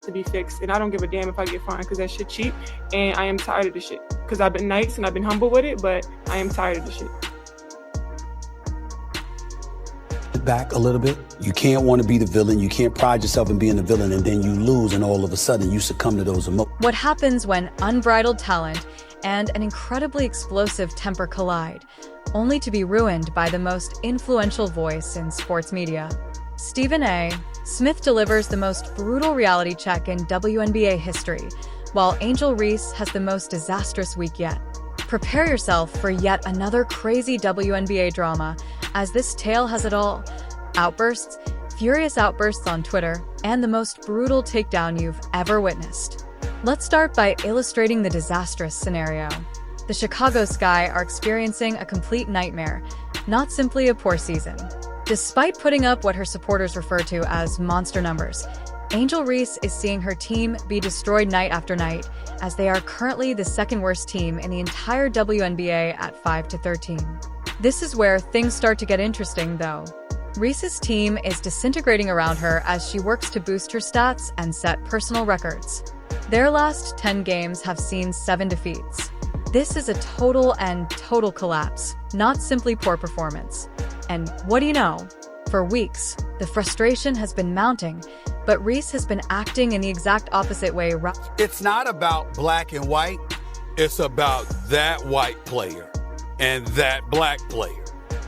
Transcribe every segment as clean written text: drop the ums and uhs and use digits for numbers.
to be fixed. And I don't give a damn if I get fined because that shit cheap. And I am tired of the shit. Because I've been nice and I've been humble with it, but I am tired of the shit. Back a little bit. You can't want to be the villain. You can't pride yourself in being the villain, and then you lose, and all of a sudden you succumb to those emotions. What happens when unbridled talent and an incredibly explosive temper collide, only to be ruined by the most influential voice in sports media? Stephen A. Smith delivers the most brutal reality check in WNBA history, while Angel Reese has the most disastrous week yet. Prepare yourself for yet another crazy WNBA drama, as this tale has it all: outbursts, furious outbursts on Twitter, and the most brutal takedown you've ever witnessed. Let's start by illustrating the disastrous scenario. The Chicago Sky are experiencing a complete nightmare, not simply a poor season. Despite putting up what her supporters refer to as monster numbers, Angel Reese is seeing her team be destroyed night after night, as they are currently the second worst team in the entire WNBA at 5-13. This is where things start to get interesting, though. Reese's team is disintegrating around her as she works to boost her stats and set personal records. Their last 10 games have seen 7 defeats. This is a total collapse, not simply poor performance. And what do you know? For weeks, the frustration has been mounting, but Reese has been acting in the exact opposite way. It's not about black and white. It's about that white player and that black player.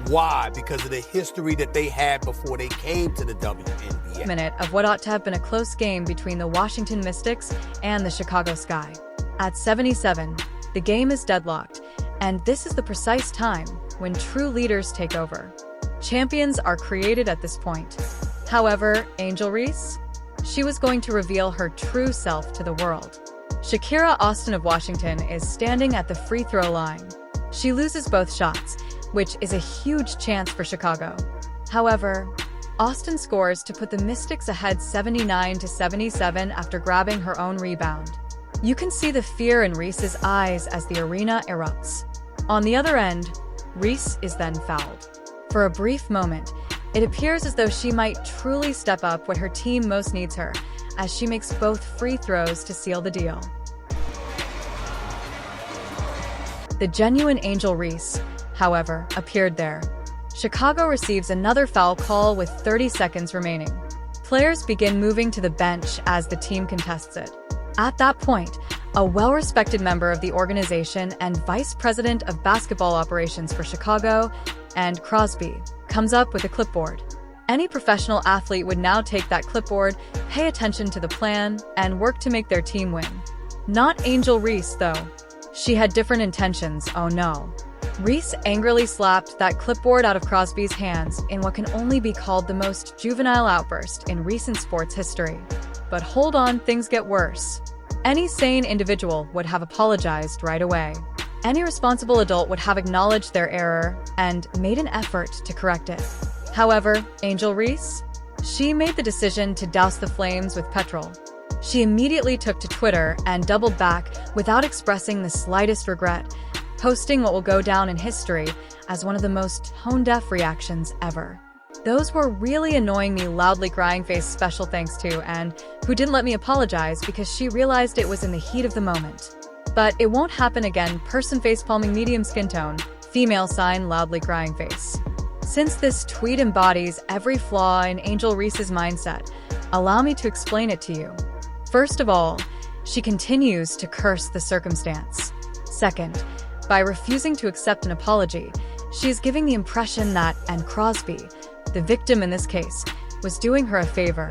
Why? Because of the history that they had before they came to the WNBA. Minute of what ought to have been a close game between the Washington Mystics and the Chicago Sky. At 77, the game is deadlocked, and this is the precise time when true leaders take over. Champions are created at this point. However, Angel Reese? She was going to reveal her true self to the world. Shakira Austin of Washington is standing at the free throw line. She loses both shots, which is a huge chance for Chicago. However, Austin scores to put the Mystics ahead 79-77 after grabbing her own rebound. You can see the fear in Reese's eyes as the arena erupts. On the other end, Reese is then fouled. For a brief moment, it appears as though she might truly step up when her team most needs her, as she makes both free throws to seal the deal. The genuine Angel Reese, however, appeared there. Chicago receives another foul call with 30 seconds remaining. Players begin moving to the bench as the team contests it. At that point, a well-respected member of the organization and vice president of basketball operations for Chicago, and Crosby, comes up with a clipboard. Any professional athlete would now take that clipboard, pay attention to the plan, and work to make their team win. Not Angel Reese, though. She had different intentions, oh no. Reese angrily slapped that clipboard out of Crosby's hands in what can only be called the most juvenile outburst in recent sports history. But hold on, things get worse. Any sane individual would have apologized right away. Any responsible adult would have acknowledged their error and made an effort to correct it. However, Angel Reese? She made the decision to douse the flames with petrol. She immediately took to Twitter and doubled back without expressing the slightest regret, posting what will go down in history as one of the most tone-deaf reactions ever. Those were really annoying me, loudly crying face, special thanks to, and who didn't let me apologize because she realized it was in the heat of the moment. But it won't happen again, person face palming, medium skin tone, female sign, loudly crying face. Since this tweet embodies every flaw in Angel Reese's mindset, allow me to explain it to you. First of all, she continues to curse the circumstance. Second, by refusing to accept an apology, she is giving the impression that, and Crosby, the victim in this case, was doing her a favor.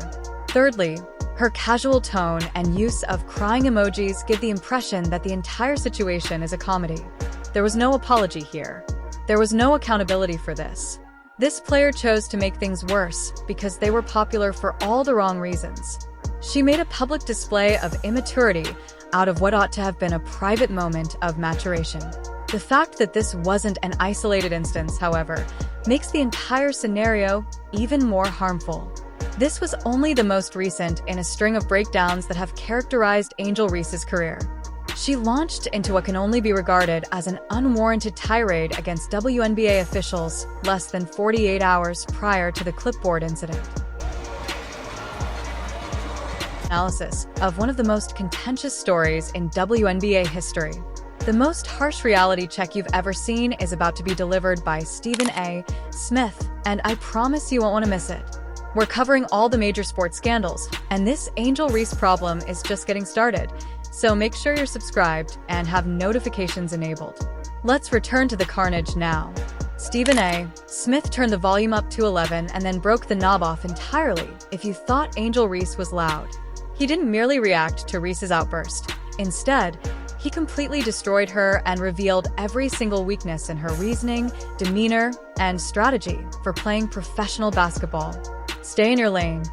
Thirdly, her casual tone and use of crying emojis give the impression that the entire situation is a comedy. There was no apology here. There was no accountability for this. This player chose to make things worse because they were popular for all the wrong reasons. She made a public display of immaturity out of what ought to have been a private moment of maturation. The fact that this wasn't an isolated instance, however, makes the entire scenario even more harmful. This was only the most recent in a string of breakdowns that have characterized Angel Reese's career. She launched into what can only be regarded as an unwarranted tirade against WNBA officials less than 48 hours prior to the clipboard incident. analysis of one of the most contentious stories in WNBA history. The most harsh reality check you've ever seen is about to be delivered by Stephen A. Smith, and I promise you won't want to miss it. We're covering all the major sports scandals, and this Angel Reese problem is just getting started, so make sure you're subscribed and have notifications enabled. Let's return to the carnage now. Stephen A. Smith turned the volume up to 11 and then broke the knob off entirely if you thought Angel Reese was loud. He didn't merely react to Reese's outburst. Instead, he completely destroyed her and revealed every single weakness in her reasoning, demeanor, and strategy for playing professional basketball. Stay in your lane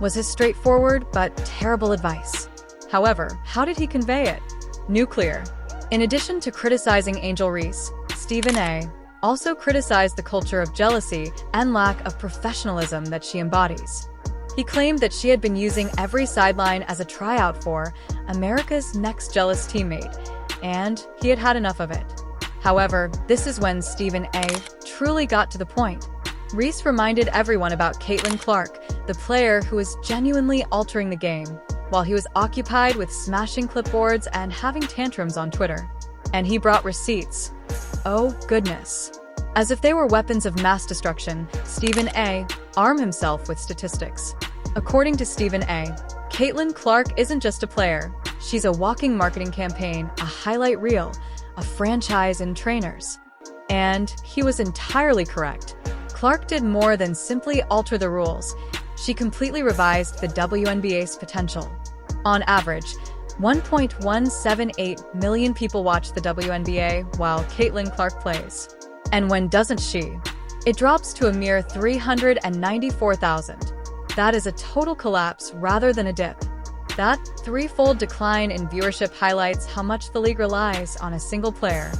was his straightforward but terrible advice. However, how did he convey it? Nuclear. In addition to criticizing Angel Reese, Stephen A. also criticized the culture of jealousy and lack of professionalism that she embodies. He claimed that she had been using every sideline as a tryout for America's Next Jealous Teammate, and he had had enough of it. However, this is when Stephen A. truly got to the point. Reese reminded everyone about Caitlin Clark, the player who was genuinely altering the game, while he was occupied with smashing clipboards and having tantrums on Twitter. And he brought receipts. Oh, goodness. As if they were weapons of mass destruction, Stephen A. armed himself with statistics. According to Stephen A., Caitlin Clark isn't just a player. She's a walking marketing campaign, a highlight reel, a franchise in trainers. And he was entirely correct. Clark did more than simply alter the rules. She completely revised the WNBA's potential. On average, 1.178 million people watch the WNBA while Caitlin Clark plays. And when doesn't she? It drops to a mere 394,000. That is a total collapse rather than a dip. That threefold decline in viewership highlights how much the league relies on a single player.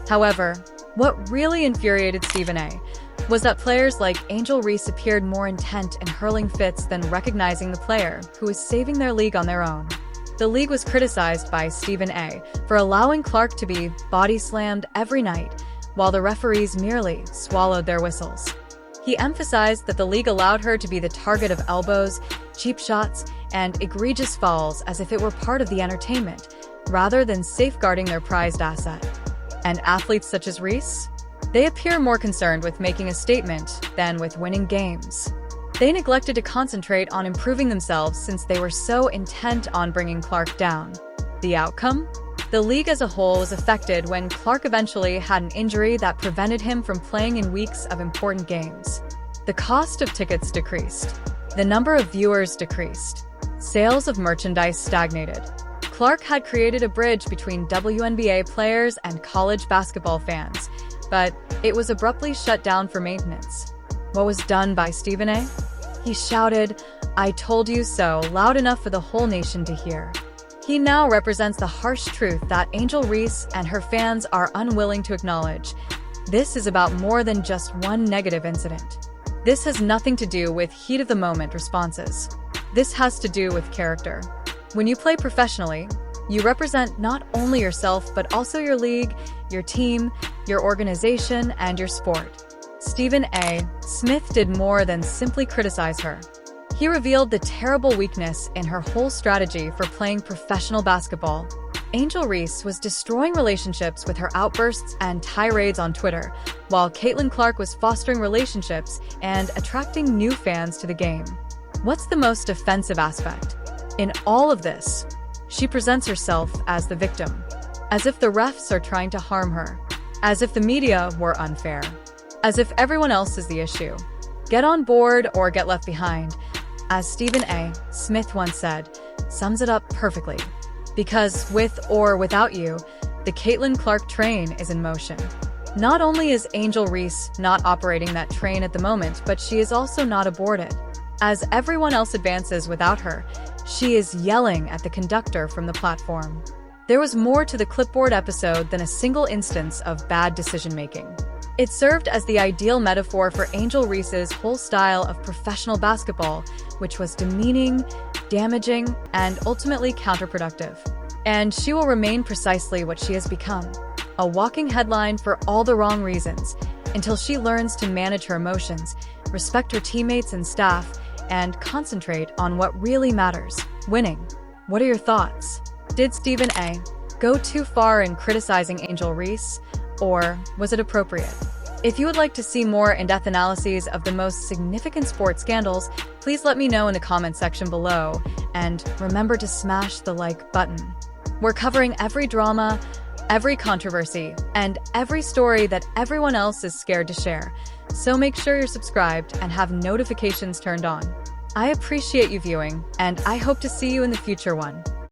However, what really infuriated Stephen A. was that players like Angel Reese appeared more intent in hurling fits than recognizing the player who was saving their league on their own. The league was criticized by Stephen A. for allowing Clark to be body-slammed every night, while the referees merely swallowed their whistles. He emphasized that the league allowed her to be the target of elbows, cheap shots, and egregious fouls as if it were part of the entertainment, rather than safeguarding their prized asset. And athletes such as Reese? They appear more concerned with making a statement than with winning games. They neglected to concentrate on improving themselves since they were so intent on bringing Clark down. The outcome? The league as a whole was affected when Clark eventually had an injury that prevented him from playing in weeks of important games. The cost of tickets decreased. The number of viewers decreased. Sales of merchandise stagnated. Clark had created a bridge between WNBA players and college basketball fans, but it was abruptly shut down for maintenance. What was done by Stephen A? He shouted, "I told you so," loud enough for the whole nation to hear. He now represents the harsh truth that Angel Reese and her fans are unwilling to acknowledge. This is about more than just one negative incident. This has nothing to do with heat-of-the-moment responses. This has to do with character. When you play professionally, you represent not only yourself but also your league, your team, your organization, and your sport. Stephen A. Smith did more than simply criticize her. He revealed the terrible weakness in her whole strategy for playing professional basketball. Angel Reese was destroying relationships with her outbursts and tirades on Twitter, while Caitlin Clark was fostering relationships and attracting new fans to the game. What's the most offensive aspect? In all of this, she presents herself as the victim, as if the refs are trying to harm her, as if the media were unfair, as if everyone else is the issue. Get on board or get left behind. As Stephen A. Smith once said, sums it up perfectly. Because with or without you, the Caitlin Clark train is in motion. Not only is Angel Reese not operating that train at the moment, but she is also not aboard it. As everyone else advances without her, she is yelling at the conductor from the platform. There was more to the clipboard episode than a single instance of bad decision-making. It served as the ideal metaphor for Angel Reese's whole style of professional basketball, which was demeaning, damaging, and ultimately counterproductive. And she will remain precisely what she has become, a walking headline for all the wrong reasons, until she learns to manage her emotions, respect her teammates and staff, and concentrate on what really matters. winning. What are your thoughts? Did Stephen A. go too far in criticizing Angel Reese, or was it appropriate? If you would like to see more in-depth analyses of the most significant sports scandals, please let me know in the comment section below, and remember to smash the like button. We're covering every drama, every controversy, and every story that everyone else is scared to share, so make sure you're subscribed and have notifications turned on. I appreciate you viewing, and I hope to see you in the future one.